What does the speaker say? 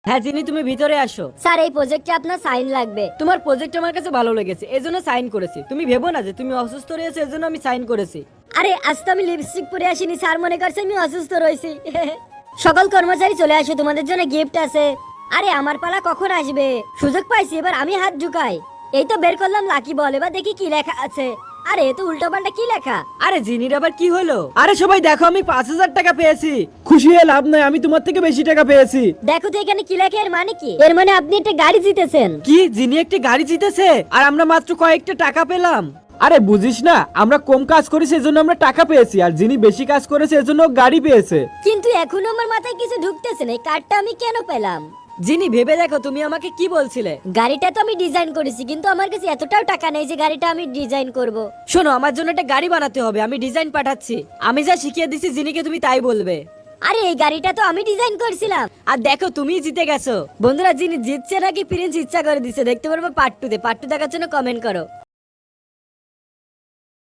হ্যাঁ জিনি, তুমি ভিতরে আসো। স্যার এই প্রজেক্টে আপনার সাইন লাগবে। তোমার প্রজেক্ট আমার কাছে ভালো লেগেছে, এজন্য সাইন করেছি। তুমি ভেবো না যে তুমি অসুস্থ রয়েছে এজন্য আমি সাইন করেছি। আরে আজ তো আমি লিপস্টিক পরে আসিনি, স্যার মনে করছে আমি অসুস্থ রয়েছি। সকল কর্মচারী চলে আসো, তোমাদের জন্য গিফট আছে। আরে আমার পালা কখন আসবে? সুযোগ পাইছি, এবার আমি হাত ঝুকাই। এই তো বের করলাম লাকি বল, এবার দেখি কি লেখা আছে। আরে এ তো উল্টো পাল্টা কি লেখা। আরে জিনির আবার কি হলো? আরে সবাই দেখো, আমি 5,000 টাকা পেয়েছি। খুশি হয়ে লাভ নাই, আমি তোমার থেকে বেশি টাকা পেয়েছি। দেখো তো এখানে কি লেখা, এর মানে কি? এর মানে আপনি একটা গাড়ি জিতেছেন। কি, জিনি একটি গাড়ি জিতেছে আর আমরা মাত্র কয়েকটা টাকা পেলাম? আরে বুঝিস না, আমরা কম কাজ করি সেজন্য আমরা টাকা পেয়েছি, আর যিনি বেশি কাজ করেছে এজন্য ও গাড়ি পেয়েছে। কিন্তু এখনো আমার মাথায় কিছু ঢুকতেছে না, এই কার্ডটা আমি কেন পেলাম? জিনি ভেবে দেখো, তুমি আমাকে কি বলছিলে? গাড়িটা তো আমি ডিজাইন করেছি, কিন্তু আমার কাছে এতটাও টাকা নেই যে গাড়িটা আমি ডিজাইন করব। শোনো, আমার জন্য একটা গাড়ি বানাতে হবে, আমি ডিজাইন পাঠাচ্ছি। আমি যা শিখিয়ে দিছি জিনিকে তুমি তাই বলবে। আরে এই গাড়িটা তো আমি ডিজাইন করছিলাম। আর দেখো, তুমিই জিতে গেছো। বন্ধুরা, যিনি জিতছে নাকি প্রিন্স ইচ্ছা করে দিছে, দেখতে পারবো পার্ট 2 তে। পার্ট 2 দেখার জন্য কমেন্ট করো।